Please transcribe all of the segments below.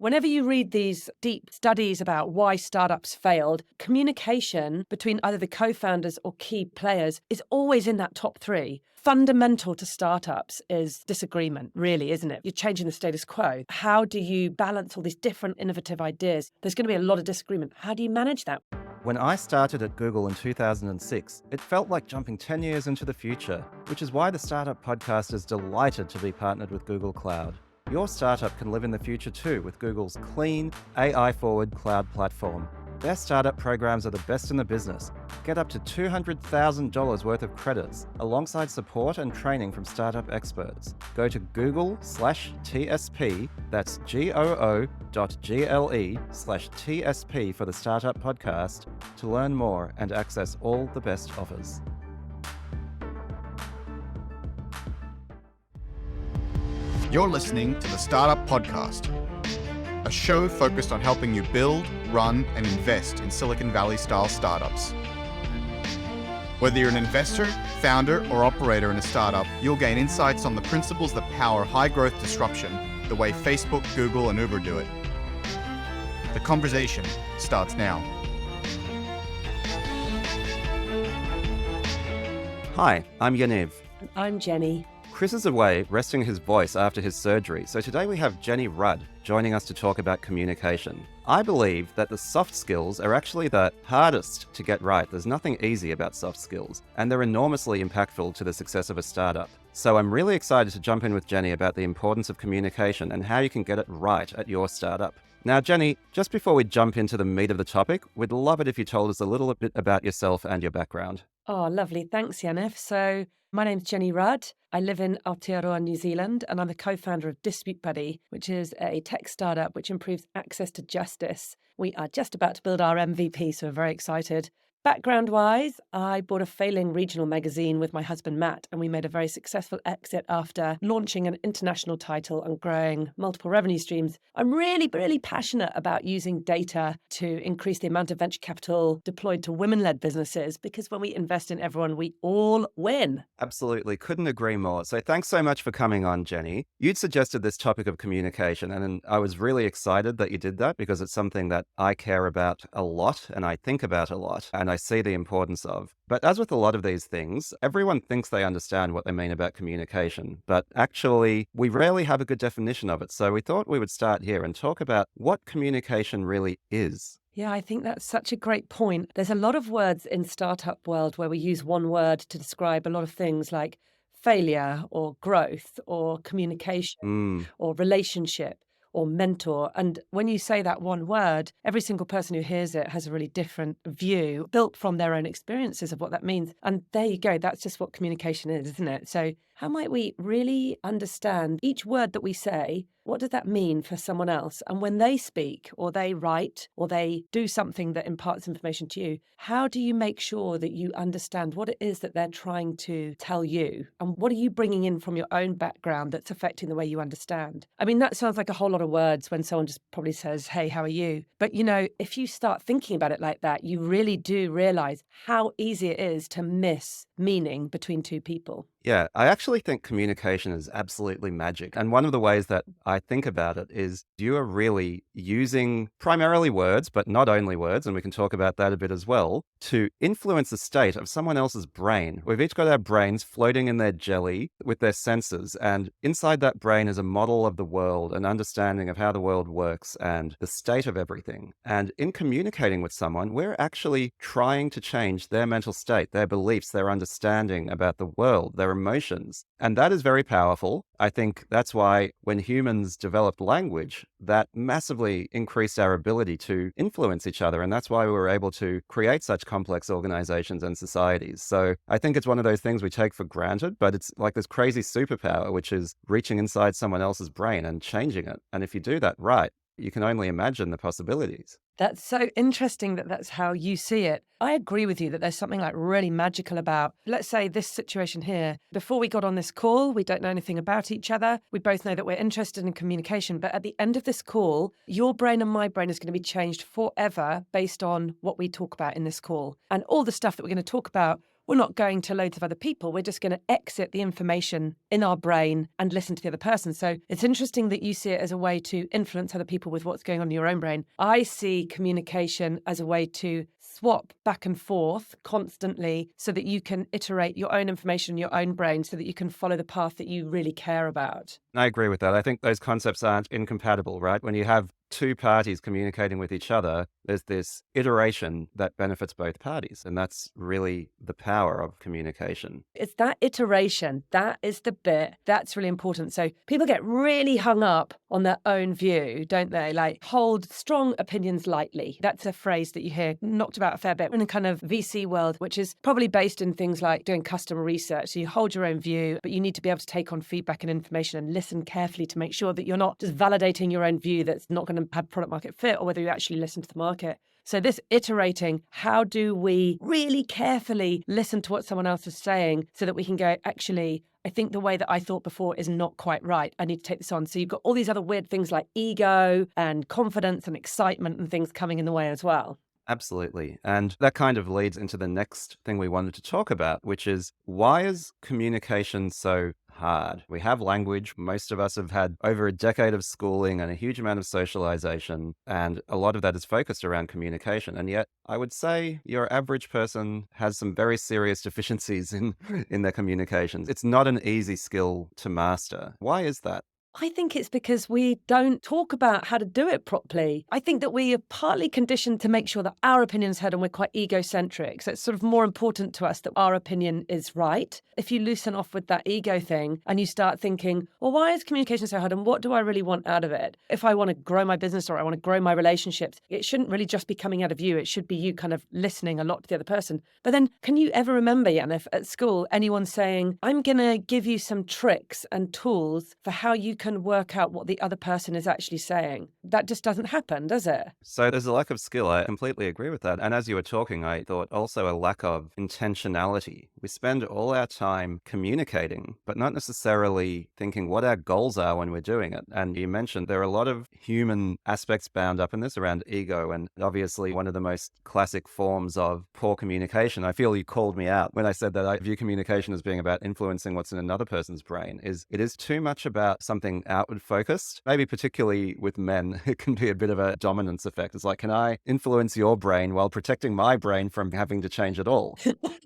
Whenever you read these deep studies about why startups failed, communication between either the co-founders or key players is always in that top three. Fundamental to startups is disagreement, really, isn't it? You're changing the status quo. How do you balance all these different innovative ideas? There's going to be a lot of disagreement. How do you manage that? When I started at Google in 2006, it felt like jumping 10 years into the future, which is why the Startup Podcast is delighted to be partnered with Google Cloud. Your startup can live in the future too with Google's clean, AI-forward cloud platform. Their startup programs are the best in the business. Get up to $200,000 worth of credits, alongside support and training from startup experts. Go to Google/TSP, that's GOO.GLE/TSP for the Startup Podcast to learn more and access all the best offers. You're listening to the Startup Podcast, a show focused on helping you build, run, and invest in Silicon Valley-style startups. Whether you're an investor, founder, or operator in a startup, you'll gain insights on the principles that power high-growth disruption the way Facebook, Google, and Uber do it. The conversation starts now. Hi, I'm Yaniv. I'm Jenny. Chris is away resting his voice after his surgery, so today we have Jenny Rudd joining us to talk about communication. I believe that the soft skills are actually the hardest to get right. There's nothing easy about soft skills, and they're enormously impactful to the success of a startup. So I'm really excited to jump in with Jenny about the importance of communication and how you can get it right at your startup. Now, Jenny, just before we jump into the meat of the topic, we'd love it if you told us a little bit about yourself and your background. Oh, lovely. Thanks, Yaniv. So my name's Jenny Rudd. I live in Aotearoa, New Zealand, and I'm the co-founder of DisputeBuddy, which is a tech startup which improves access to justice. We are just about to build our MVP, so we're very excited. Background-wise, I bought a failing regional magazine with my husband, Matt, and we made a very successful exit after launching an international title and growing multiple revenue streams. I'm really, really passionate about using data to increase the amount of venture capital deployed to women-led businesses, because when we invest in everyone, we all win. Absolutely. Couldn't agree more. So thanks so much for coming on, Jenny. You'd suggested this topic of communication, and I was really excited that you did that because it's something that I care about a lot and I think about a lot. And I see the importance of. But as with a lot of these things, everyone thinks they understand what they mean about communication, but actually we rarely have a good definition of it. So we thought we would start here and talk about what communication really is. Yeah, I think that's such a great point. There's a lot of words in startup world where we use one word to describe a lot of things like failure or growth or communication or relationship or mentor. And when you say that one word, every single person who hears it has a really different view built from their own experiences of what that means. And there you go. That's just what communication is, isn't it? So how might we really understand each word that we say? What does that mean for someone else? And when they speak or they write or they do something that imparts information to you, how do you make sure that you understand what it is that they're trying to tell you? And what are you bringing in from your own background that's affecting the way you understand? I mean, that sounds like a whole lot of words when someone just probably says, hey, how are you? But, you know, if you start thinking about it like that, you really do realize how easy it is to miss meaning between two people. Yeah, I actually think communication is absolutely magic. And one of the ways that I think about it is you are really using primarily words, but not only words, and we can talk about that a bit as well, to influence the state of someone else's brain. We've each got our brains floating in their jelly with their senses, and inside that brain is a model of the world, an understanding of how the world works and the state of everything. And in communicating with someone, we're actually trying to change their mental state, their beliefs, their understanding about the world, their emotions. And that is very powerful. I think that's why when humans developed language, that massively increased our ability to influence each other. And that's why we were able to create such complex organizations and societies. So I think it's one of those things we take for granted, but it's like this crazy superpower, which is reaching inside someone else's brain and changing it. And if you do that right, you can only imagine the possibilities. That's so interesting that that's how you see it. I agree with you that there's something like really magical about, let's say, this situation here. Before we got on this call, we don't know anything about each other. We both know that we're interested in communication. But at the end of this call, your brain and my brain is going to be changed forever based on what we talk about in this call. And all the stuff that we're going to talk about we're not going to loads of other people. We're just going to exit the information in our brain and listen to the other person. So it's interesting that you see it as a way to influence other people with what's going on in your own brain. I see communication as a way to swap back and forth constantly so that you can iterate your own information in your own brain so that you can follow the path that you really care about. I agree with that. I think those concepts aren't incompatible, right? When you have two parties communicating with each other, there's this iteration that benefits both parties. And that's really the power of communication. It's that iteration. That is the bit that's really important. So people get really hung up on their own view, don't they? Like, hold strong opinions lightly. That's a phrase that you hear knocked about a fair bit in a kind of VC world, which is probably based in things like doing customer research. So you hold your own view, but you need to be able to take on feedback and information and listen carefully to make sure that you're not just validating your own view that's not going to have product market fit, or whether you actually listen to the market. So this iterating, how do we really carefully listen to what someone else is saying so that we can go, actually, I think the way that I thought before is not quite right. I need to take this on. So you've got all these other weird things like ego and confidence and excitement and things coming in the way as well. Absolutely. And that kind of leads into the next thing we wanted to talk about, which is, why is communication so hard? We have language. Most of us have had over a decade of schooling and a huge amount of socialization, and a lot of that is focused around communication. And yet, I would say your average person has some very serious deficiencies in their communications. It's not an easy skill to master. Why is that? I think it's because we don't talk about how to do it properly. I think that we are partly conditioned to make sure that our opinion is heard, and we're quite egocentric. So it's sort of more important to us that our opinion is right. If you loosen off with that ego thing and you start thinking, well, why is communication so hard and what do I really want out of it? If I want to grow my business or I want to grow my relationships, it shouldn't really just be coming out of you. It should be you kind of listening a lot to the other person. But then can you ever remember, Yaniv, at school, anyone saying, I'm going to give you some tricks and tools for how you can work out what the other person is actually saying? That just doesn't happen, does it? So there's a lack of skill. I completely agree with that. And as you were talking, I thought also a lack of intentionality. We spend all our time communicating, but not necessarily thinking what our goals are when we're doing it. And you mentioned there are a lot of human aspects bound up in this around ego. And obviously one of the most classic forms of poor communication, I feel you called me out when I said that I view communication as being about influencing what's in another person's brain, is it is too much about something outward focused. Maybe particularly with men, it can be a bit of a dominance effect. It's like, can I influence your brain while protecting my brain from having to change at all?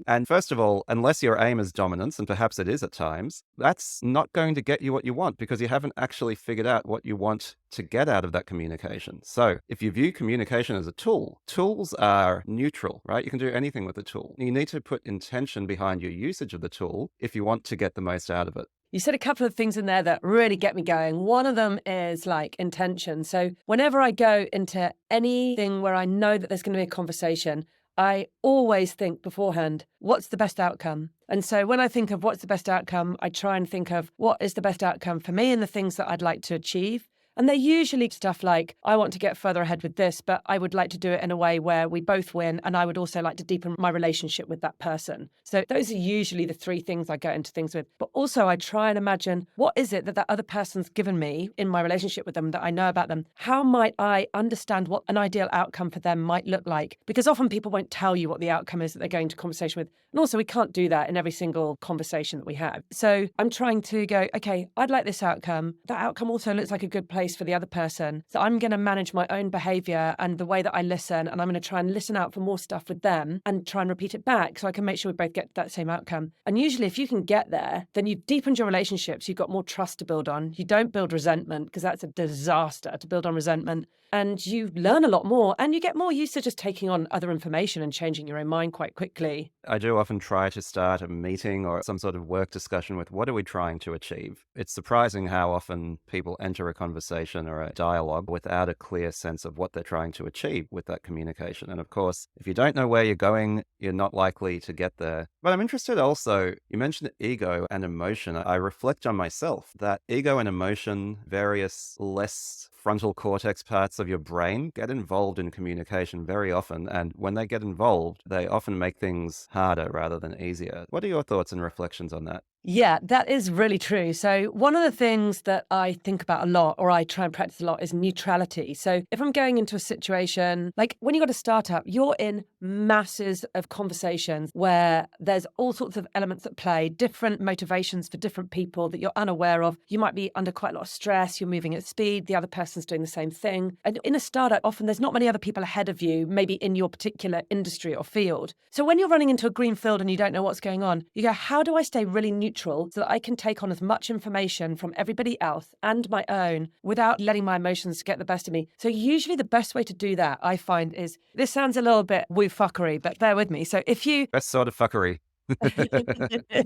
And first of all, unless your aim is dominance, and perhaps it is at times, that's not going to get you what you want because you haven't actually figured out what you want to get out of that communication. So if you view communication as a tool, tools are neutral, right? You can do anything with a tool. You need to put intention behind your usage of the tool if you want to get the most out of it. You said a couple of things in there that really get me going. One of them is like intention. So whenever I go into anything where I know that there's going to be a conversation, I always think beforehand, what's the best outcome? And so when I think of what's the best outcome, I try and think of what is the best outcome for me and the things that I'd like to achieve. And they're usually stuff like, I want to get further ahead with this, but I would like to do it in a way where we both win. And I would also like to deepen my relationship with that person. So those are usually the three things I go into things with. But also I try and imagine, what is it that other person's given me in my relationship with them that I know about them? How might I understand what an ideal outcome for them might look like? Because often people won't tell you what the outcome is that they're going to conversation with. And also we can't do that in every single conversation that we have. So I'm trying to go, okay, I'd like this outcome. That outcome also looks like a good place for the other person. So I'm going to manage my own behavior and the way that I listen, and I'm going to try and listen out for more stuff with them and try and repeat it back so I can make sure we both get that same outcome. And usually if you can get there, then you've deepened your relationships, you've got more trust to build on. You don't build resentment because that's a disaster to build on resentment. And you learn a lot more and you get more used to just taking on other information and changing your own mind quite quickly. I do often try to start a meeting or some sort of work discussion with, what are we trying to achieve? It's surprising how often people enter a conversation or a dialogue without a clear sense of what they're trying to achieve with that communication. And of course, if you don't know where you're going, you're not likely to get there. But I'm interested also, you mentioned ego and emotion. I reflect on myself that ego and emotion, various less frontal cortex parts of your brain get involved in communication very often. And when they get involved, they often make things harder rather than easier. What are your thoughts and reflections on that? Yeah, that is really true. So one of the things that I think about a lot, or I try and practice a lot, is neutrality. So if I'm going into a situation, like when you got a startup, you're in masses of conversations where there's There's all sorts of elements at play, different motivations for different people that you're unaware of. You might be under quite a lot of stress. You're moving at speed. The other person's doing the same thing. And in a startup, often there's not many other people ahead of you, maybe in your particular industry or field. So when you're running into a green field and you don't know what's going on, you go, how do I stay really neutral so that I can take on as much information from everybody else and my own without letting my emotions get the best of me? So usually the best way to do that, I find, is, this sounds a little bit woo fuckery, but bear with me. So if you Best sort of fuckery.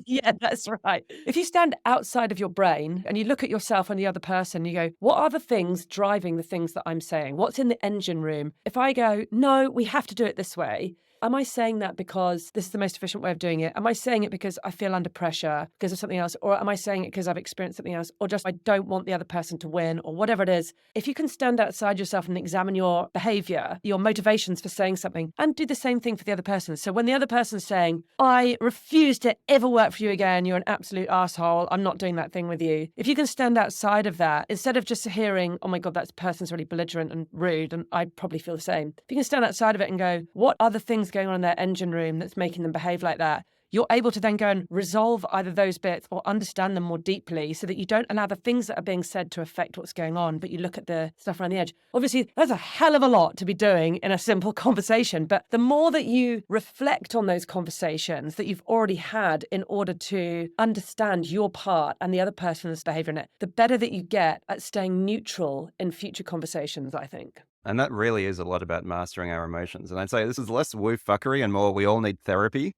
yeah, that's right. If you stand outside of your brain and you look at yourself and the other person, you go, what are the things driving the things that I'm saying? What's in the engine room? If I go, no, we have to do it this way, am I saying that because this is the most efficient way of doing it? Am I saying it because I feel under pressure because of something else? Or am I saying it because I've experienced something else? Or just I don't want the other person to win, or whatever it is? If you can stand outside yourself and examine your behavior, your motivations for saying something, and do the same thing for the other person. So when the other person's saying, I refuse to ever work for you again, you're an absolute asshole, I'm not doing that thing with you. If you can stand outside of that, instead of just hearing, oh my God, that person's really belligerent and rude, and I'd probably feel the same. If you can stand outside of it and go, what other things going on in their engine room that's making them behave like that? You're able to then go and resolve either those bits or understand them more deeply so that you don't allow the things that are being said to affect what's going on, but you look at the stuff around the edge. Obviously, that's a hell of a lot to be doing in a simple conversation, but the more that you reflect on those conversations that you've already had in order to understand your part and the other person's behavior in it, the better that you get at staying neutral in future conversations, I think. And that really is a lot about mastering our emotions. And I'd say this is less woo fuckery and more we all need therapy.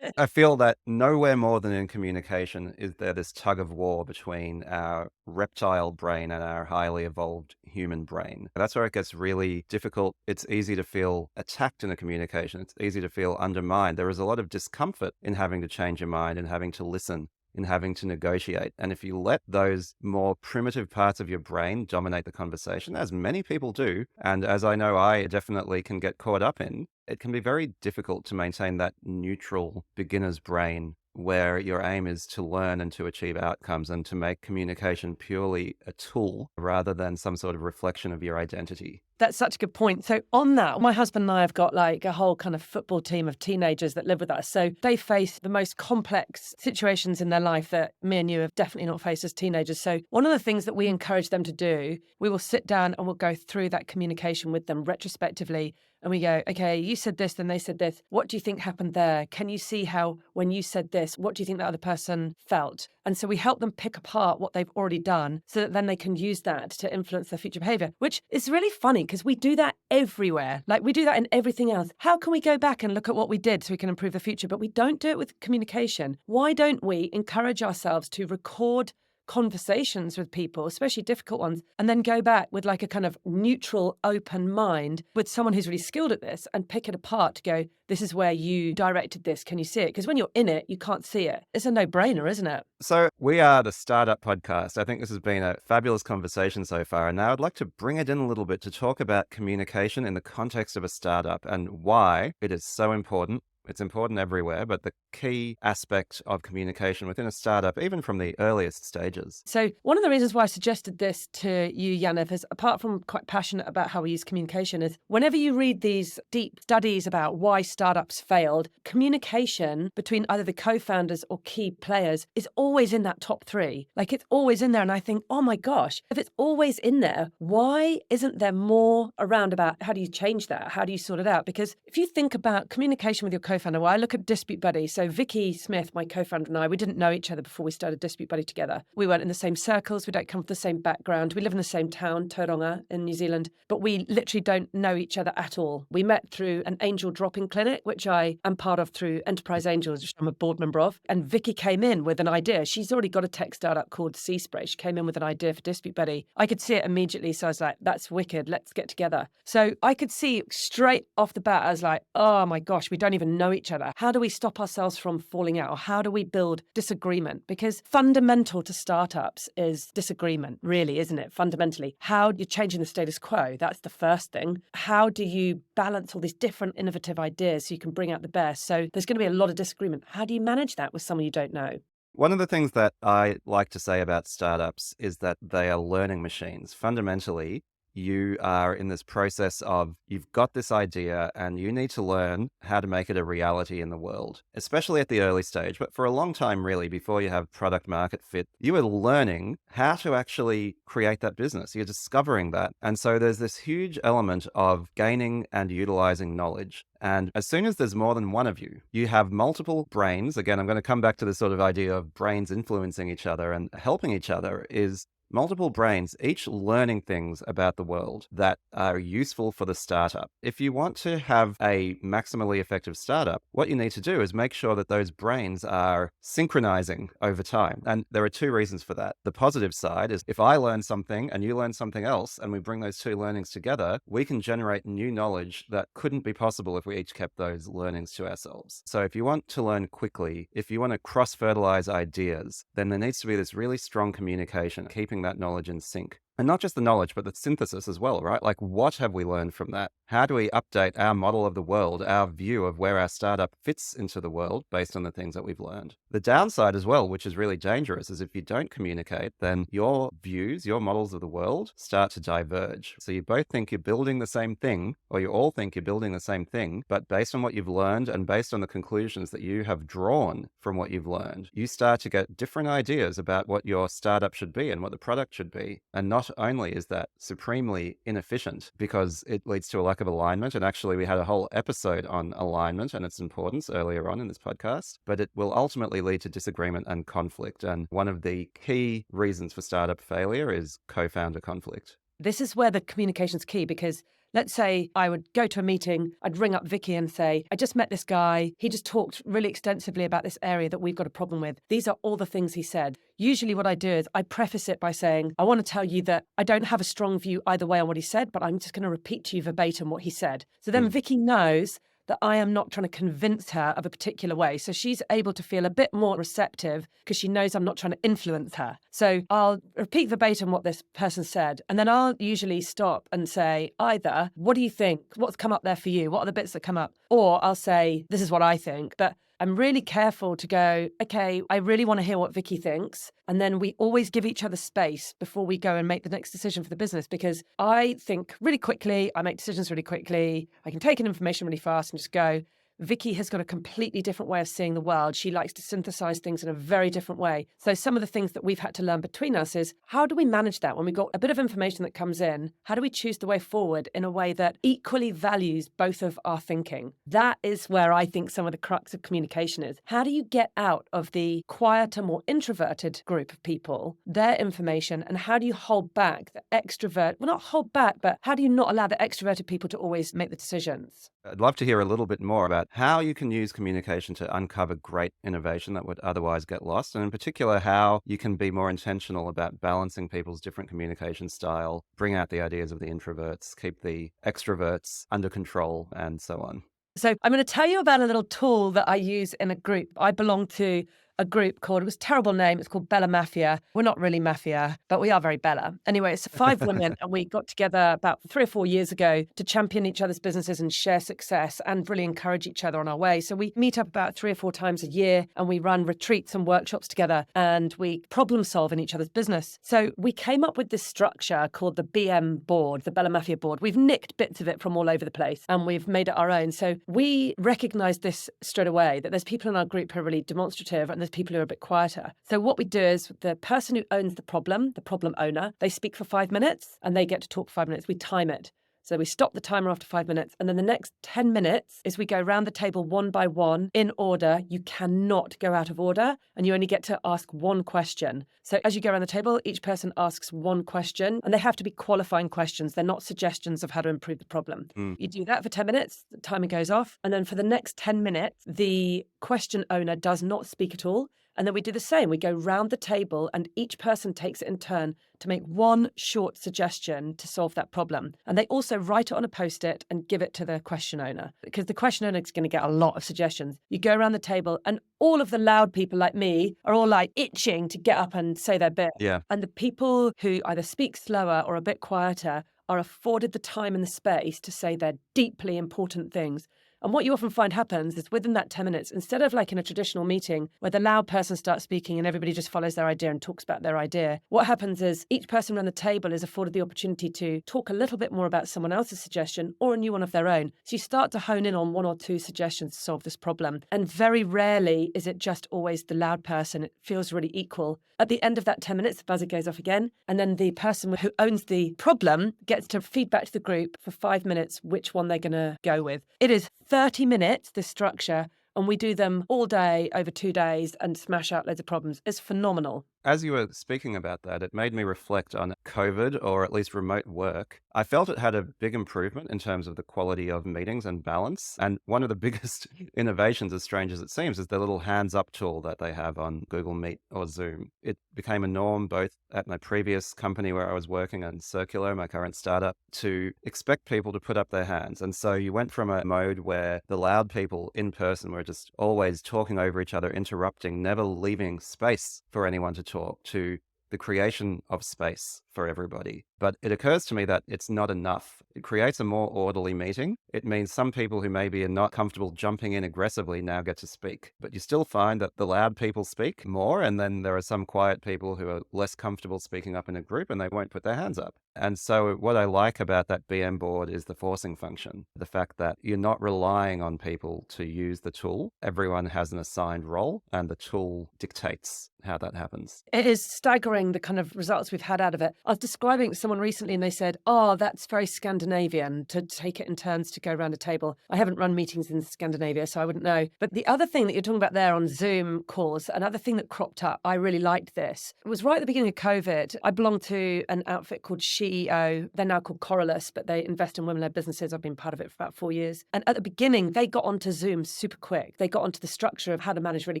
I feel that nowhere more than in communication is there this tug of war between our reptile brain and our highly evolved human brain. That's where it gets really difficult. It's easy to feel attacked in a communication. It's easy to feel undermined. There is a lot of discomfort in having to change your mind and having to listen, in having to negotiate. And if you let those more primitive parts of your brain dominate the conversation, as many people do, and as I know I definitely can get caught up in, it can be very difficult to maintain that neutral beginner's brain where your aim is to learn and to achieve outcomes and to make communication purely a tool rather than some sort of reflection of your identity. That's such a good point. So on that, my husband and I have got like a whole kind of football team of teenagers that live with us. So they face the most complex situations in their life that me and you have definitely not faced as teenagers. So one of the things that we encourage them to do, we will sit down and we'll go through that communication with them retrospectively. And we go, okay, you said this, then they said this. What do you think happened there? Can you see how when you said this, what do you think the other person felt? And so we help them pick apart what they've already done so that then they can use that to influence their future behavior, which is really funny because we do that everywhere. Like we do that in everything else. How can we go back and look at what we did so we can improve the future? But we don't do it with communication. Why don't we encourage ourselves to record conversations with people, especially difficult ones, and then go back with like a kind of neutral, open mind with someone who's really skilled at this and pick it apart to go, this is where you directed this. Can you see it? Because when you're in it, you can't see it. It's a no-brainer, isn't it? So we are the Startup Podcast. I think this has been a fabulous conversation so far. And now I'd like to bring it in a little bit to talk about communication in the context of a startup and why it is so important. It's important everywhere, but the key aspect of communication within a startup, even from the earliest stages. So one of the reasons why I suggested this to you, Yaniv, is apart from quite passionate about how we use communication, is whenever you read these deep studies about why startups failed, communication between either the co-founders or key players is always in that top three. Like it's always in there. And I think, oh my gosh, if it's always in there, why isn't there more around about how do you change that? How do you sort it out? Because if you think about communication with your co-founder, well, I look at DisputeBuddy. So Vicky Smith, my co-founder, and I, we didn't know each other before we started DisputeBuddy together. We weren't in the same circles. We don't come from the same background. We live in the same town, Tauranga, in New Zealand, but we literally don't know each other at all. We met through an angel dropping clinic, which I am part of through Enterprise Angels, which I'm a board member of. And Vicky came in with an idea. She's already got a tech startup called Sea Spray. She came in with an idea for DisputeBuddy. I could see it immediately. So I was like, that's wicked. Let's get together. So I could see straight off the bat, I was like, oh my gosh, we don't even know each other. How do we stop ourselves from falling out? Or how do we build disagreement? Because fundamental to startups is disagreement, really, isn't it? Fundamentally, how you're changing the status quo. That's the first thing. How do you balance all these different innovative ideas so you can bring out the best? So there's going to be a lot of disagreement. How do you manage that with someone you don't know? One of the things that I like to say about startups is that they are learning machines. Fundamentally, you are in this process of you've got this idea and you need to learn how to make it a reality in the world, especially at the early stage. But for a long time, really, before you have product market fit, you are learning how to actually create that business. You're discovering that. And so there's this huge element of gaining and utilizing knowledge. And as soon as there's more than one of you, you have multiple brains. Again, I'm going to come back to this sort of idea of brains influencing each other and helping each other is multiple brains, each learning things about the world that are useful for the startup. If you want to have a maximally effective startup, what you need to do is make sure that those brains are synchronizing over time. And there are two reasons for that. The positive side is if I learn something and you learn something else, and we bring those two learnings together, we can generate new knowledge that couldn't be possible if we each kept those learnings to ourselves. So if you want to learn quickly, if you want to cross-fertilize ideas, then there needs to be this really strong communication, keeping that knowledge in sync. And not just the knowledge, but the synthesis as well, right? Like, what have we learned from that? How do we update our model of the world, our view of where our startup fits into the world based on the things that we've learned? The downside as well, which is really dangerous, is if you don't communicate, then your views, your models of the world start to diverge. So you both think you're building the same thing, or you all think you're building the same thing, but based on what you've learned and based on the conclusions that you have drawn from what you've learned, you start to get different ideas about what your startup should be and what the product should be. And not only is that supremely inefficient because it leads to a lack of alignment, and actually we had a whole episode on alignment and its importance earlier on in this podcast, but it will ultimately lead to disagreement and conflict. And one of the key reasons for startup failure is co-founder conflict. This is where the communication's key, because let's say I would go to a meeting, I'd ring up Vicky and say, I just met this guy. He just talked really extensively about this area that we've got a problem with. These are all the things he said. Usually what I do is I preface it by saying, I want to tell you that I don't have a strong view either way on what he said, but I'm just going to repeat to you verbatim what he said. So then Vicky knows that I am not trying to convince her of a particular way. So she's able to feel a bit more receptive because she knows I'm not trying to influence her. So I'll repeat verbatim what this person said. And then I'll usually stop and say either, what do you think? What's come up there for you? What are the bits that come up? Or I'll say, this is what I think. But I'm really careful to go, okay, I really want to hear what Vicky thinks. And then we always give each other space before we go and make the next decision for the business, because I think really quickly, I make decisions really quickly, I can take in information really fast and just go. Vicky has got a completely different way of seeing the world. She likes to synthesize things in a very different way. So some of the things that we've had to learn between us is, how do we manage that when we've got a bit of information that comes in? How do we choose the way forward in a way that equally values both of our thinking? That is where I think some of the crux of communication is. How do you get out of the quieter, more introverted group of people their information, and how do you hold back the extrovert? Well, not hold back, but how do you not allow the extroverted people to always make the decisions? I'd love to hear a little bit more about how you can use communication to uncover great innovation that would otherwise get lost, and in particular, how you can be more intentional about balancing people's different communication style, bring out the ideas of the introverts, keep the extroverts under control, and so on. So I'm going to tell you about a little tool that I use in a group. I belong to a group called, it was a terrible name, it's called Bella Mafia. We're not really mafia, but we are very Bella. Anyway, it's 5 women, and we got together about 3 or 4 years ago to champion each other's businesses and share success and really encourage each other on our way. So we meet up about 3 or 4 times a year, and we run retreats and workshops together, and we problem solve in each other's business. So we came up with this structure called the BM board, the Bella Mafia board. We've nicked bits of it from all over the place, and we've made it our own. So we recognized this straight away, that there's people in our group who are really demonstrative, and there's people who are a bit quieter. So what we do is the person who owns the problem owner, they speak for 5 minutes and they get to talk for 5 minutes. We time it. So we stop the timer after 5 minutes. And then the next 10 minutes is we go around the table one by one in order. You cannot go out of order, and you only get to ask one question. So as you go around the table, each person asks one question, and they have to be qualifying questions. They're not suggestions of how to improve the problem. You do that for 10 minutes, the timer goes off. And then for the next 10 minutes, the question owner does not speak at all. And then we do the same. We go round the table, and each person takes it in turn to make one short suggestion to solve that problem. And they also write it on a Post-it and give it to the question owner, because the question owner is going to get a lot of suggestions. You go around the table, and all of the loud people like me are all like itching to get up and say their bit. Yeah. And the people who either speak slower or a bit quieter are afforded the time and the space to say their deeply important things. And what you often find happens is within that 10 minutes, instead of like in a traditional meeting where the loud person starts speaking and everybody just follows their idea and talks about their idea, what happens is each person around the table is afforded the opportunity to talk a little bit more about someone else's suggestion or a new one of their own. So you start to hone in on one or two suggestions to solve this problem. And very rarely is it just always the loud person. It feels really equal. At the end of that 10 minutes, the buzzer goes off again. And then the person who owns the problem gets to feed back to the group for 5 minutes which one they're going to go with. It is 30 minutes, this structure, and we do them all day over 2 days and smash out loads of problems. It's phenomenal. As you were speaking about that, it made me reflect on COVID, or at least remote work. I felt it had a big improvement in terms of the quality of meetings and balance. And one of the biggest innovations, as strange as it seems, is the little hands up tool that they have on Google Meet or Zoom. It became a norm both at my previous company where I was working on Circular, my current startup, to expect people to put up their hands. And so you went from a mode where the loud people in person were just always talking over each other, interrupting, never leaving space for anyone to talk, to the creation of space for everybody. But it occurs to me that it's not enough. It creates a more orderly meeting. It means some people who maybe are not comfortable jumping in aggressively now get to speak. But you still find that the loud people speak more, and then there are some quiet people who are less comfortable speaking up in a group and they won't put their hands up. And so what I like about that BM board is the forcing function. The fact that you're not relying on people to use the tool. Everyone has an assigned role and the tool dictates how that happens. It is staggering the kind of results we've had out of it. I was describing it to someone recently and they said, oh, that's very Scandinavian to take it in turns to go around a table. I haven't run meetings in Scandinavia, so I wouldn't know. But the other thing that you're talking about there on Zoom calls, another thing that cropped up, I really liked this. It was right at the beginning of COVID. I belong to an outfit called CEO. They're now called Corylus, but they invest in women-led businesses. I've been part of it for about 4 years. And at the beginning, they got onto Zoom super quick. They got onto the structure of how to manage really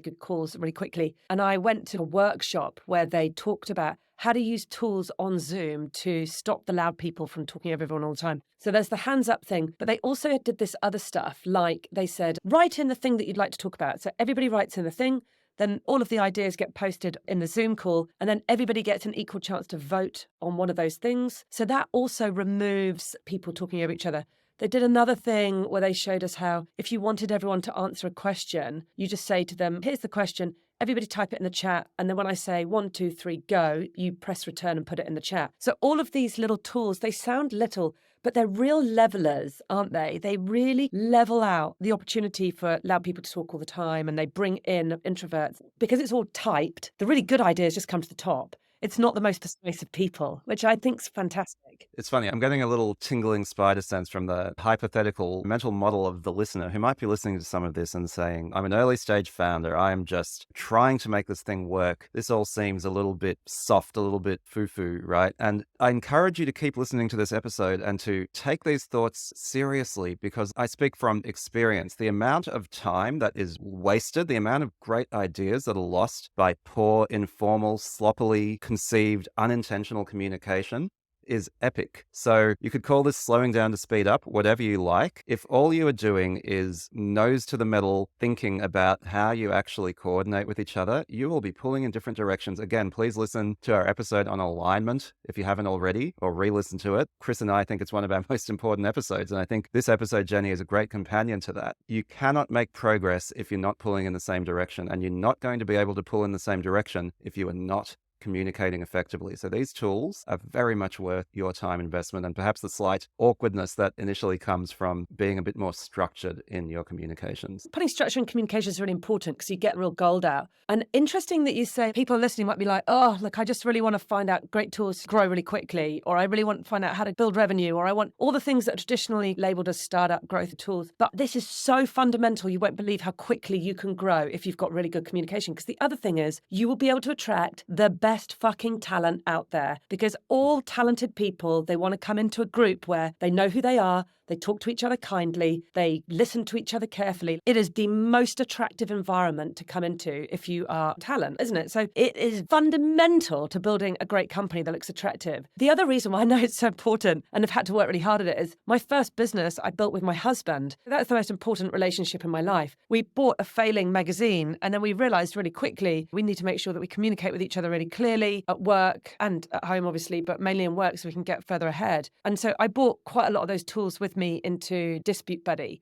good calls really quickly. And I went to a workshop where they talked about how to use tools on Zoom to stop the loud people from talking over everyone all the time. So there's the hands up thing, but they also did this other stuff. Like they said, write in the thing that you'd like to talk about. So everybody writes in the thing, then all of the ideas get posted in the Zoom call, and then everybody gets an equal chance to vote on one of those things. So that also removes people talking over each other. They did another thing where they showed us how if you wanted everyone to answer a question, you just say to them, here's the question, everybody type it in the chat. And then when I say 1, 2, 3, go, you press return and put it in the chat. So all of these little tools, they sound little, but they're real levelers, aren't they? They really level out the opportunity for loud people to talk all the time, and they bring in introverts. Because it's all typed, the really good ideas just come to the top. It's not the most persuasive people, which I think is fantastic. It's funny. I'm getting a little tingling spider sense from the hypothetical mental model of the listener who might be listening to some of this and saying, I'm an early stage founder. I am just trying to make this thing work. This all seems a little bit soft, a little bit foo-foo, right? And I encourage you to keep listening to this episode and to take these thoughts seriously, because I speak from experience. The amount of time that is wasted, the amount of great ideas that are lost by poor, informal, sloppily conceived, unintentional communication is epic. So you could call this slowing down to speed up, whatever you like. If all you are doing is nose to the metal, thinking about how you actually coordinate with each other, you will be pulling in different directions. Again, please listen to our episode on alignment if you haven't already, or re-listen to it. Chris and I think it's one of our most important episodes. And I think this episode, Jenny, is a great companion to that. You cannot make progress if you're not pulling in the same direction, and you're not going to be able to pull in the same direction if you are not communicating effectively. So these tools are very much worth your time investment, and perhaps the slight awkwardness that initially comes from being a bit more structured in your communications. Putting structure in communication is really important because you get real gold out. And interesting that you say people listening might be like, oh, look, I just really want to find out great tools to grow really quickly, or I really want to find out how to build revenue, or I want all the things that are traditionally labeled as startup growth tools. But this is so fundamental. You won't believe how quickly you can grow if you've got really good communication. Because the other thing is you will be able to attract the best fucking talent out there, because all talented people, they want to come into a group where they know who they are, they talk to each other kindly, they listen to each other carefully. It is the most attractive environment to come into if you are talent, isn't it? So it is fundamental to building a great company that looks attractive. The other reason why I know it's so important and have had to work really hard at it is my first business I built with my husband. That's the most important relationship in my life. We bought a failing magazine, and then we realized really quickly we need to make sure that we communicate with each other really clearly at work and at home, obviously, but mainly in work so we can get further ahead. And so I bought quite a lot of those tools with me into DisputeBuddy.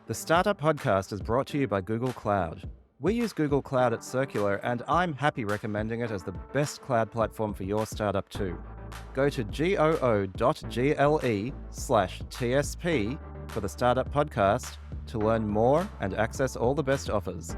The Startup Podcast is brought to you by Google Cloud. We use Google Cloud at Circular, and I'm happy recommending it as the best cloud platform for your startup too. Go to goo.gle/TSP for the Startup Podcast to learn more and access all the best offers.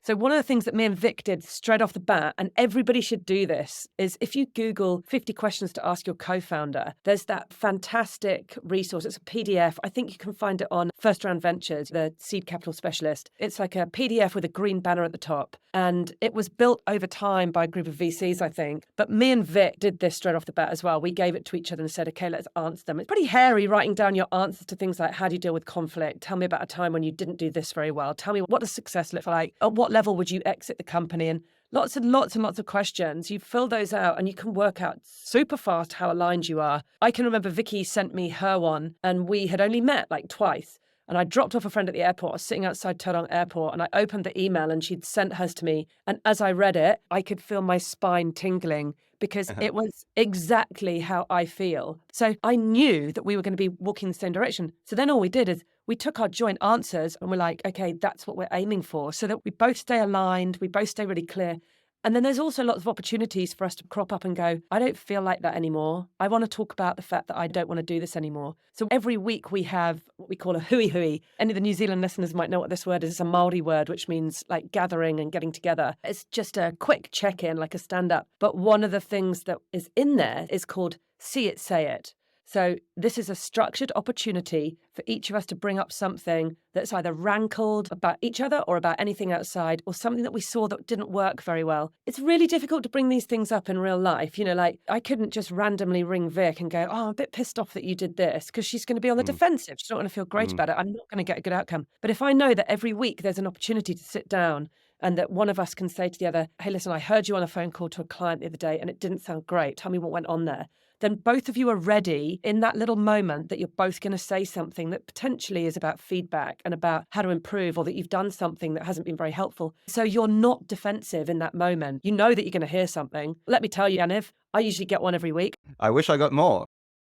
So one of the things that me and Vic did straight off the bat, and everybody should do this, is if you Google 50 questions to ask your co-founder, there's that fantastic resource. It's a PDF. I think you can find it on First Round Ventures, the seed capital specialist. It's like a PDF with a green banner at the top. And it was built over time by a group of VCs, I think. But me and Vic did this straight off the bat as well. We gave it to each other and said, okay, let's answer them. It's pretty hairy writing down your answers to things like, how do you deal with conflict? Tell me about a time when you didn't do this very well. Tell me, what does success look like? At what level would you exit the company? And lots and lots and lots of questions. You fill those out and you can work out super fast how aligned you are. I can remember Vicky sent me her one and we had only met like twice. And I dropped off a friend at the airport. I was sitting outside Todong Airport and I opened the email and she'd sent hers to me. And as I read it, I could feel my spine tingling because it was exactly how I feel. So I knew that we were going to be walking the same direction. So then all we did is we took our joint answers and we're like, okay, that's what we're aiming for, so that we both stay aligned, we both stay really clear. And then there's also lots of opportunities for us to crop up and go, I don't feel like that anymore. I want to talk about the fact that I don't want to do this anymore. So every week we have what we call a hui hui. Any of the New Zealand listeners might know what this word is. It's a Māori word, which means like gathering and getting together. It's just a quick check-in, like a stand-up. But one of the things that is in there is called See It, Say It. So this is a structured opportunity for each of us to bring up something that's either rankled about each other or about anything outside, or something that we saw that didn't work very well. It's really difficult to bring these things up in real life. You know, like I couldn't just randomly ring Vic and go, oh, I'm a bit pissed off that you did this, because she's going to be on the defensive. She's not going to feel great about it. I'm not going to get a good outcome. But if I know that every week there's an opportunity to sit down and that one of us can say to the other, hey, listen, I heard you on a phone call to a client the other day and it didn't sound great. Tell me what went on there. Then both of you are ready in that little moment that you're both going to say something that potentially is about feedback and about how to improve, or that you've done something that hasn't been very helpful. So you're not defensive in that moment. You know that you're going to hear something. Let me tell you, Yaniv, I usually get one every week. I wish I got more.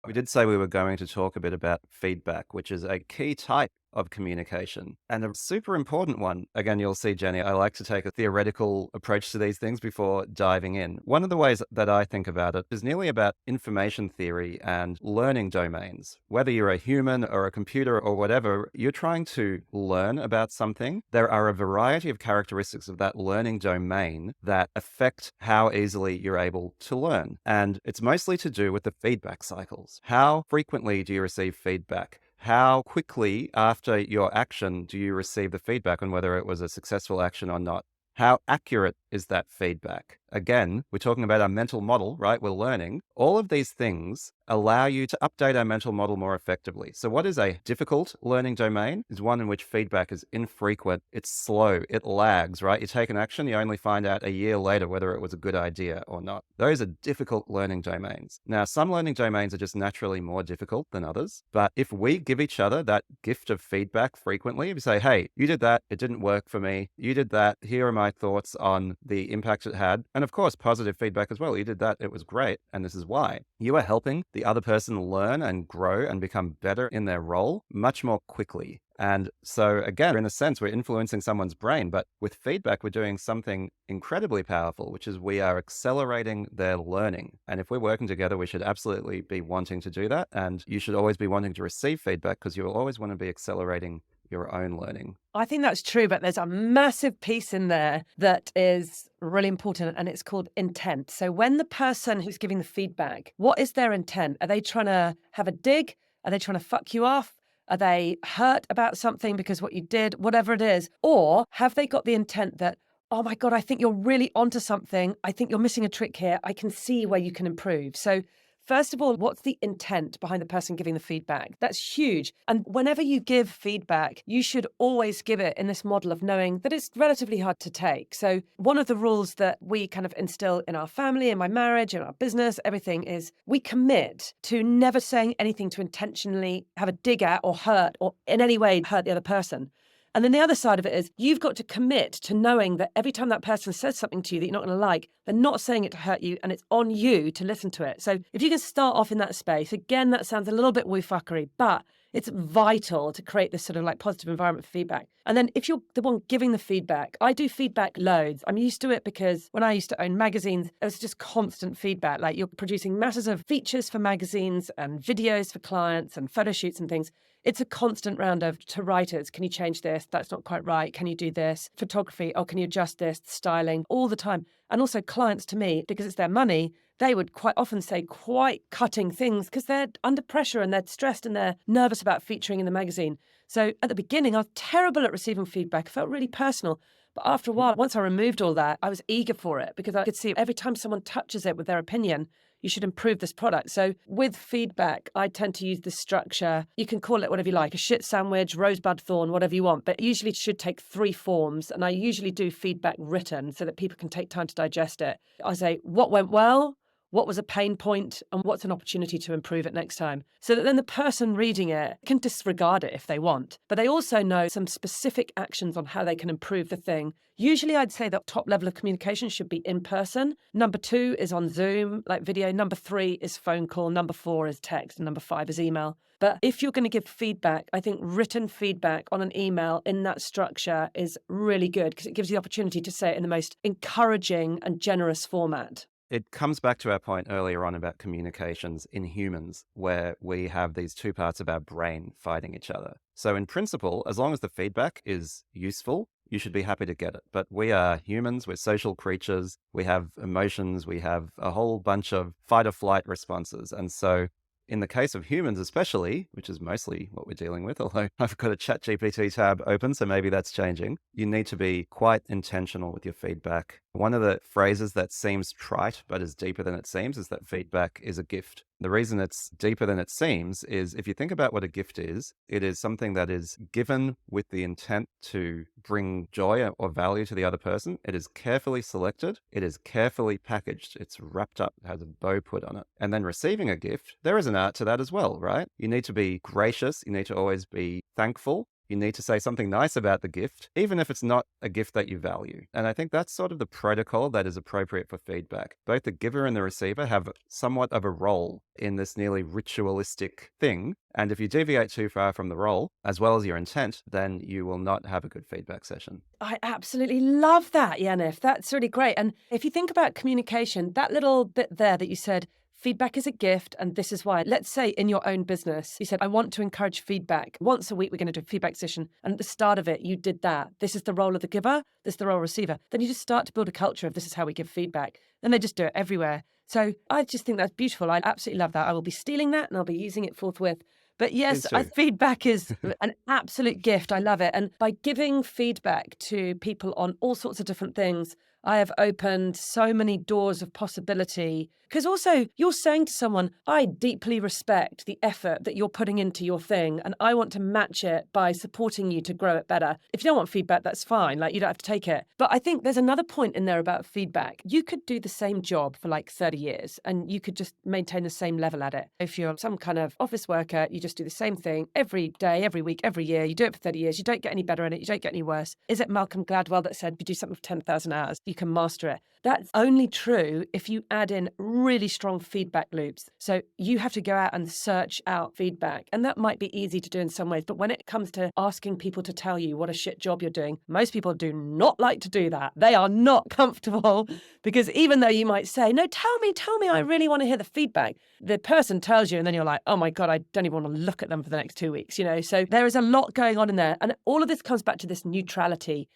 We did say we were going to talk a bit about feedback, which is a key type of communication and a super important one. Again, you'll see, Jenny, I like to take a theoretical approach to these things before diving in. One of the ways that I think about it is nearly about information theory and learning domains. Whether you're a human or a computer or whatever, you're trying to learn about something. There are a variety of characteristics of that learning domain that affect how easily you're able to learn. And it's mostly to do with the feedback cycles. How frequently do you receive feedback? How quickly after your action do you receive the feedback on whether it was a successful action or not? How accurate is that feedback? Again, we're talking about our mental model, right? We're learning. All of these things allow you to update our mental model more effectively. So what is a difficult learning domain is one in which feedback is infrequent, it's slow, it lags, right? You take an action, you only find out a year later whether it was a good idea or not. Those are difficult learning domains. Now, some learning domains are just naturally more difficult than others. But if we give each other that gift of feedback frequently, if you say, hey, you did that, it didn't work for me. You did that, here are my thoughts on the impact it had. And of course, positive feedback as well. You did that, it was great, and this is why. You are helping the other person learn and grow and become better in their role much more quickly. And so again, in a sense, we're influencing someone's brain, but with feedback, we're doing something incredibly powerful, which is we are accelerating their learning. And if we're working together, we should absolutely be wanting to do that. And you should always be wanting to receive feedback, because you will always want to be accelerating your own learning. I think that's true, but there's a massive piece in there that is really important, and it's called intent. So when the person who's giving the feedback, what is their intent? Are they trying to have a dig? Are they trying to fuck you off? Are they hurt about something because what you did, whatever it is? Or have they got the intent that, oh my God, I think you're really onto something. I think you're missing a trick here. I can see where you can improve. So first of all, what's the intent behind the person giving the feedback? That's huge. And whenever you give feedback, you should always give it in this model of knowing that it's relatively hard to take. So one of the rules that we kind of instill in our family, in my marriage, in our business, everything is we commit to never saying anything to intentionally have a dig at or hurt or in any way hurt the other person. And then the other side of it is you've got to commit to knowing that every time that person says something to you that you're not going to like, they're not saying it to hurt you, and it's on you to listen to it. So if you can start off in that space, again, that sounds a little bit woo-fuckery, but It's vital to create this sort of like positive environment for feedback. And then if you're the one giving the feedback, I do feedback loads. I'm used to it because when I used to own magazines, it was just constant feedback. Like you're producing masses of features for magazines and videos for clients and photo shoots and things. It's a constant round of to writers. Can you change this? That's not quite right. Can you do this? Photography. Oh, can you adjust this? Styling all the time. And also clients to me, because it's their money, they would quite often say quite cutting things because they're under pressure and they're stressed and they're nervous about featuring in the magazine. So at the beginning, I was terrible at receiving feedback. It felt really personal. But after a while, once I removed all that, I was eager for it because I could see every time someone touches it with their opinion, you should improve this product. So with feedback, I tend to use this structure. You can call it whatever you like, a shit sandwich, rosebud thorn, whatever you want, but it usually should take 3 forms. And I usually do feedback written so that people can take time to digest it. I say, what went well? What was a pain point and what's an opportunity to improve it next time? So that then the person reading it can disregard it if they want. But they also know some specific actions on how they can improve the thing. Usually I'd say that top level of communication should be in person. Number 2 is on Zoom, like video. Number 3 is phone call. Number 4 is text. And number 5 is email. But if you're going to give feedback, I think written feedback on an email in that structure is really good because it gives you the opportunity to say it in the most encouraging and generous format. It comes back to our point earlier on about communications in humans, where we have these 2 parts of our brain fighting each other. So in principle, as long as the feedback is useful, you should be happy to get it. But we are humans, we're social creatures, we have emotions, we have a whole bunch of fight or flight responses. And so in the case of humans especially, which is mostly what we're dealing with, although I've got a ChatGPT tab open, so maybe that's changing, you need to be quite intentional with your feedback. One of the phrases that seems trite but is deeper than it seems is that feedback is a gift. The reason it's deeper than it seems is if you think about what a gift is, it is something that is given with the intent to bring joy or value to the other person. It is carefully selected. It is carefully packaged. It's wrapped up, it has a bow put on it. And then receiving a gift, there is an art to that as well, right? You need to be gracious. You need to always be thankful. You need to say something nice about the gift, even if it's not a gift that you value. And I think that's sort of the protocol that is appropriate for feedback. Both the giver and the receiver have somewhat of a role in this nearly ritualistic thing. And if you deviate too far from the role, as well as your intent, then you will not have a good feedback session. I absolutely love that, Yaniv. That's really great. And if you think about communication, that little bit there that you said, feedback is a gift, and this is why. Let's say in your own business, you said, I want to encourage feedback. Once a week, we're going to do a feedback session. And at the start of it, you did that. This is the role of the giver. This is the role of receiver. Then you just start to build a culture of this is how we give feedback. And they just do it everywhere. So I just think that's beautiful. I absolutely love that. I will be stealing that and I'll be using it forthwith. But yes, feedback is an absolute gift. I love it. And by giving feedback to people on all sorts of different things, I have opened so many doors of possibility. Because also, you're saying to someone, I deeply respect the effort that you're putting into your thing, and I want to match it by supporting you to grow it better. If you don't want feedback, that's fine. Like, you don't have to take it. But I think there's another point in there about feedback. You could do the same job for like 30 years, and you could just maintain the same level at it. If you're some kind of office worker, you just do the same thing every day, every week, every year. You do it for 30 years. You don't get any better at it. You don't get any worse. Is it Malcolm Gladwell that said, you do something for 10,000 hours, you can master it? That's only true if you add in really strong feedback loops. So you have to go out and search out feedback. And that might be easy to do in some ways. But when it comes to asking people to tell you what a shit job you're doing, most people do not like to do that. They are not comfortable because even though you might say, no, tell me, I really want to hear the feedback. The person tells you and then you're like, oh my God, I don't even want to look at them for the next 2 weeks, So there is a lot going on in there. And all of this comes back to this neutrality.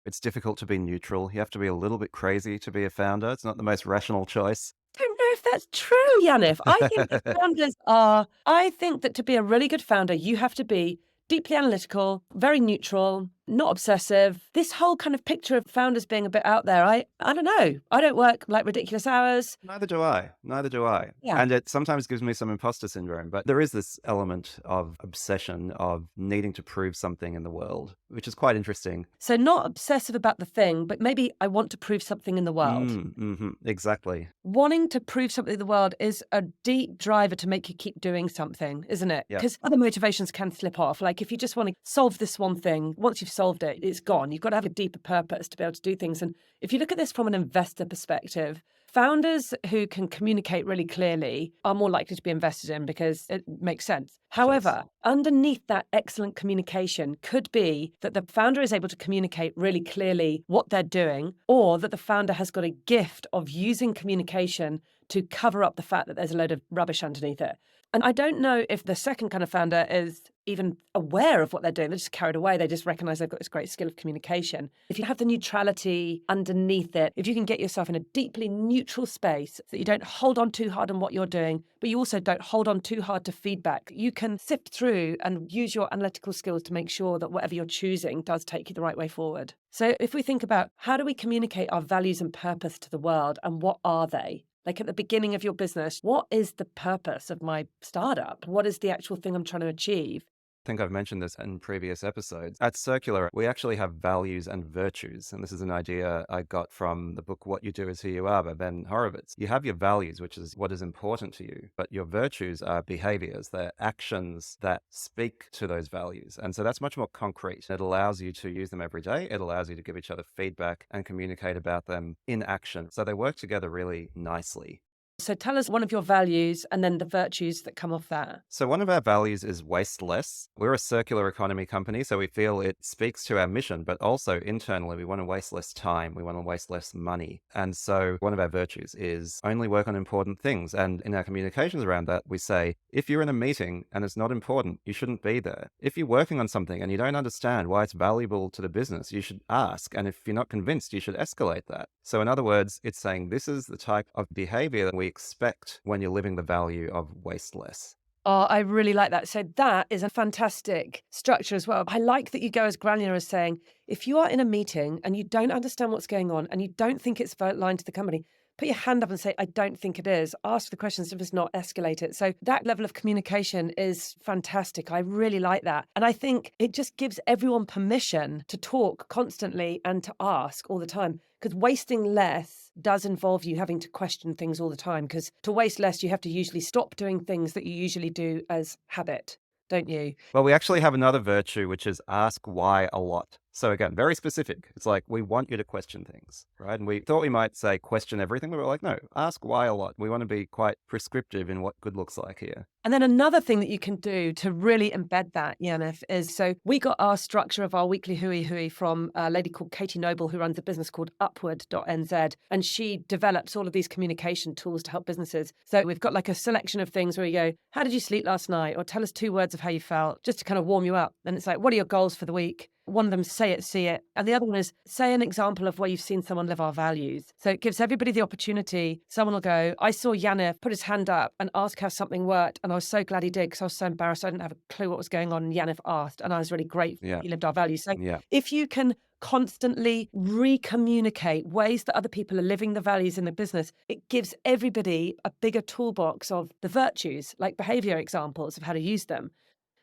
It's difficult to be neutral. You have to be a little bit crazy to be a founder. It's not the most rational choice. I don't know if that's true, Yaniv. I think that to be a really good founder, you have to be deeply analytical, very neutral, not obsessive. This whole kind of picture of founders being a bit out there, I don't know. I don't work like ridiculous hours. Neither do I. Yeah. And it sometimes gives me some imposter syndrome, but there is this element of obsession, of needing to prove something in the world, which is quite interesting. So not obsessive about the thing, but maybe I want to prove something in the world. Exactly. Wanting to prove something in the world is a deep driver to make you keep doing something, isn't it? Yeah. Because other motivations can slip off. Like if you just want to solve this one thing, once you've solved it, it's gone. You've got to have a deeper purpose to be able to do things. And if you look at this from an investor perspective, Founders who can communicate really clearly are more likely to be invested in because it makes sense. However, underneath that excellent communication could be that the founder is able to communicate really clearly what they're doing, or that the founder has got a gift of using communication to cover up the fact that there's a load of rubbish underneath it. And I don't know if the second kind of founder is even aware of what they're doing. They're just carried away. They just recognize they've got this great skill of communication. If you have the neutrality underneath it, if you can get yourself in a deeply neutral space so that you don't hold on too hard on what you're doing, but you also don't hold on too hard to feedback, you can sift through and use your analytical skills to make sure that whatever you're choosing does take you the right way forward. So if we think about how do we communicate our values and purpose to the world, and what are they? Like at the beginning of your business, what is the purpose of my startup? What is the actual thing I'm trying to achieve? I think I've mentioned this in previous episodes. At Circular, we actually have values and virtues. And this is an idea I got from the book, What You Do Is Who You Are by Ben Horowitz. You have your values, which is what is important to you, but your virtues are behaviors. They're actions that speak to those values. And so that's much more concrete. It allows you to use them every day. It allows you to give each other feedback and communicate about them in action. So they work together really nicely. So tell us one of your values and then the virtues that come off that. So one of our values is waste less. We're a circular economy company, so we feel it speaks to our mission, but also internally, we want to waste less time. We want to waste less money. And so one of our virtues is only work on important things. And in our communications around that, we say, if you're in a meeting and it's not important, you shouldn't be there. If you're working on something and you don't understand why it's valuable to the business, you should ask. And if you're not convinced, you should escalate that. So in other words, it's saying this is the type of behavior that we expect when you're living the value of waste less. Oh, I really like that. So that is a fantastic structure as well. I like that you go as granular as saying, if you are in a meeting and you don't understand what's going on and you don't think it's aligned to the company, put your hand up and say, I don't think it is. Ask the questions, if it's not, escalate it. So that level of communication is fantastic. I really like that. And I think it just gives everyone permission to talk constantly and to ask all the time, because wasting less does involve you having to question things all the time, because to waste less, you have to usually stop doing things that you usually do as habit, don't you? Well, we actually have another virtue, which is ask why a lot. So again, very specific. It's like, we want you to question things, right? And we thought we might say question everything, but we're like, no, ask why a lot. We want to be quite prescriptive in what good looks like here. And then another thing that you can do to really embed that, Yaniv, is so we got our structure of our weekly hui from a lady called Katie Noble, who runs a business called upward.nz. And she develops all of these communication tools to help businesses. So we've got like a selection of things where you go, how did you sleep last night? Or tell us 2 words of how you felt, just to kind of warm you up. And it's like, what are your goals for the week? One of them, say it, see it. And the other one is, say an example of where you've seen someone live our values. So it gives everybody the opportunity. Someone will go, I saw Yaniv put his hand up and ask how something worked. And I was so glad he did, because I was so embarrassed. I didn't have a clue what was going on. And Yaniv asked, and I was really grateful he lived our values. So if you can constantly re-communicate ways that other people are living the values in the business, it gives everybody a bigger toolbox of the virtues, like behavior examples of how to use them.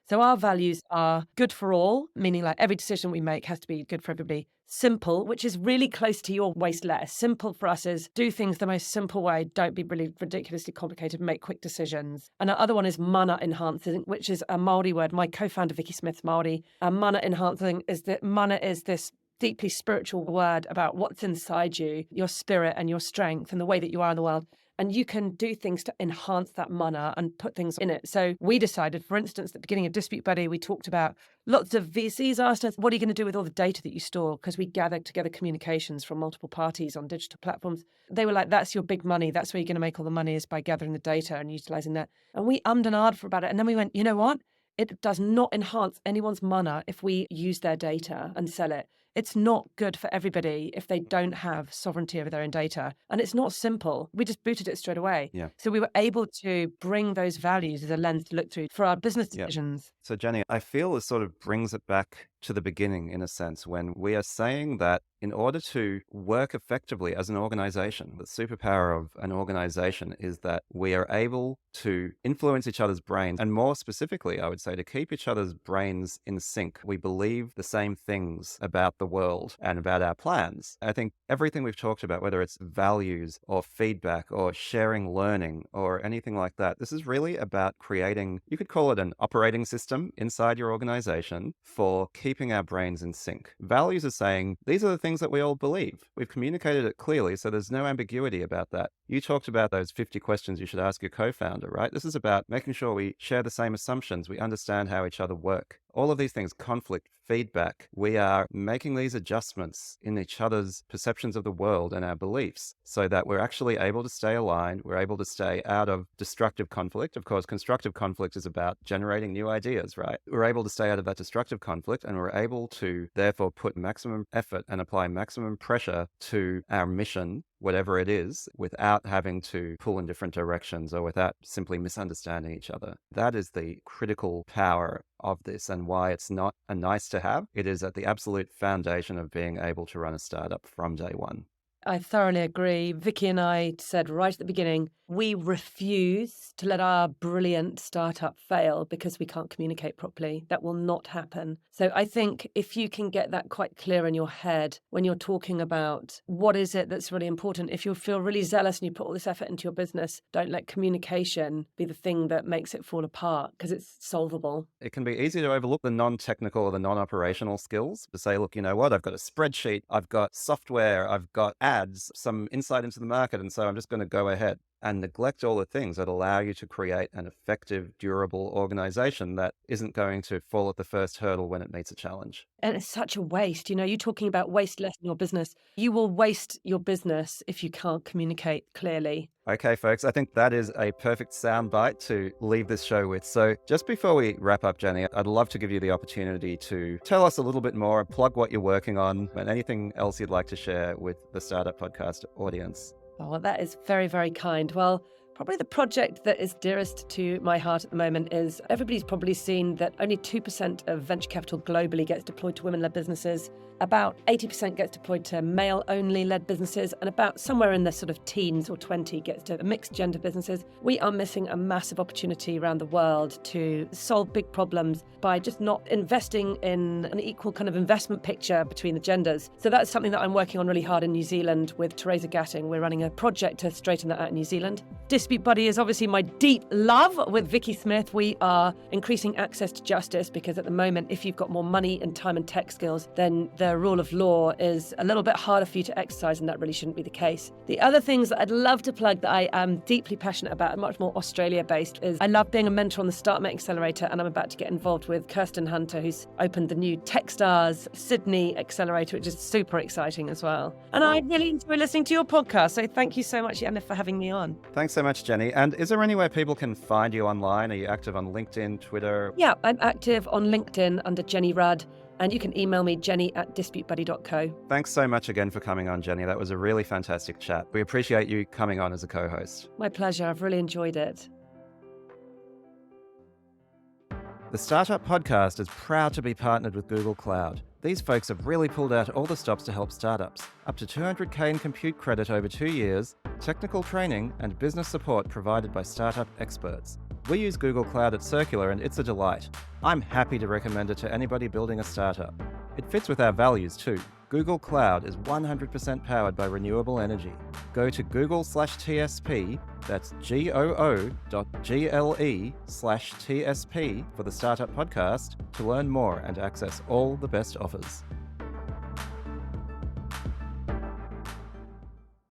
So our values are good for all, meaning like every decision we make has to be good for everybody. Simple, which is really close to your waste less. Simple for us is do things the most simple way. Don't be really ridiculously complicated. Make quick decisions. And our other one is mana enhancing, which is a Maori word. My co-founder, Vicky Smith's Maori. Mana enhancing is that mana is this deeply spiritual word about what's inside you, your spirit and your strength and the way that you are in the world. And you can do things to enhance that mana and put things in it. So we decided, for instance, at the beginning of DisputeBuddy, we talked about lots of VCs asked us, what are you going to do with all the data that you store? Because we gathered together communications from multiple parties on digital platforms. They were like, that's your big money. That's where you're going to make all the money, is by gathering the data and utilizing that. And we ummed and ahed for about it. And then we went, you know what? It does not enhance anyone's mana if we use their data and sell it. It's not good for everybody if they don't have sovereignty over their own data. And it's not simple. We just booted it straight away. Yeah. So we were able to bring those values as a lens to look through for our business decisions. So Jenny, I feel this sort of brings it back to the beginning, in a sense, when we are saying that in order to work effectively as an organization, the superpower of an organization is that we are able to influence each other's brains. And more specifically, I would say, to keep each other's brains in sync. We believe the same things about the world and about our plans. I think everything we've talked about, whether it's values or feedback or sharing learning or anything like that, this is really about creating, you could call it an operating system inside your organization for keeping our brains in sync. Values are saying, these are the things that we all believe. We've communicated it clearly, so there's no ambiguity about that. You talked about those 50 questions you should ask your co-founder, right? This is about making sure we share the same assumptions, we understand how each other work. All of these things, conflict, feedback, we are making these adjustments in each other's perceptions of the world and our beliefs so that we're actually able to stay aligned, we're able to stay out of destructive conflict. Of course, constructive conflict is about generating new ideas, right? We're able to stay out of that destructive conflict, and we're able to therefore put maximum effort and apply maximum pressure to our mission, whatever it is, without having to pull in different directions or without simply misunderstanding each other. That is the critical power of this, and why it's not a nice to have. It is at the absolute foundation of being able to run a startup from day one. I thoroughly agree. Vicky and I said right at the beginning, we refuse to let our brilliant startup fail because we can't communicate properly. That will not happen. So I think if you can get that quite clear in your head when you're talking about what is it that's really important, if you feel really zealous and you put all this effort into your business, don't let communication be the thing that makes it fall apart, because it's solvable. It can be easy to overlook the non-technical or the non-operational skills, to say, look, you know what, I've got a spreadsheet, I've got software, I've got ads, some insight into the market, and so I'm just going to go ahead and neglect all the things that allow you to create an effective, durable organization that isn't going to fall at the first hurdle when it meets a challenge. And it's such a waste. You know, you're talking about waste less in your business. You will waste your business if you can't communicate clearly. Okay, folks, I think that is a perfect soundbite to leave this show with. So just before we wrap up, Jenny, I'd love to give you the opportunity to tell us a little bit more, plug what you're working on, and anything else you'd like to share with the Startup Podcast audience. Oh, well, that is very, very kind. Well, probably the project that is dearest to my heart at the moment is, everybody's probably seen that only 2% of venture capital globally gets deployed to women-led businesses. About 80% gets deployed to male-only led businesses, and about somewhere in the sort of teens or 20 gets to mixed gender businesses. We are missing a massive opportunity around the world to solve big problems by just not investing in an equal kind of investment picture between the genders. So that's something that I'm working on really hard in New Zealand with Teresa Gatting. We're running a project to straighten that out in New Zealand. DisputeBuddy is obviously my deep love. With Vicky Smith, we are increasing access to justice, because at the moment, if you've got more money and time and tech skills, then the rule of law is a little bit harder for you to exercise, and that really shouldn't be the case. The other things that I'd love to plug that I am deeply passionate about, much more Australia-based, is I love being a mentor on the Startup Accelerator, and I'm about to get involved with Kirsten Hunter, who's opened the new Techstars Sydney Accelerator, which is super exciting as well. And I really enjoy listening to your podcast, so thank you so much, Yaniv, for having me on. Thanks so much, Jenny. And is there anywhere people can find you online? Are you active on LinkedIn, Twitter? Yeah, I'm active on LinkedIn under Jenny Rudd, and you can email me, jenny@disputebuddy.co. Thanks so much again for coming on, Jenny. That was a really fantastic chat. We appreciate you coming on as a co-host. My pleasure. I've really enjoyed it. The Startup Podcast is proud to be partnered with Google Cloud. These folks have really pulled out all the stops to help startups. Up to $200K in compute credit over 2 years, technical training, and business support provided by startup experts. We use Google Cloud at Circular, and it's a delight. I'm happy to recommend it to anybody building a startup. It fits with our values too. Google Cloud is 100% powered by renewable energy. Go to Google/TSP, that's GOO.GLE/TSP for the Startup Podcast to learn more and access all the best offers.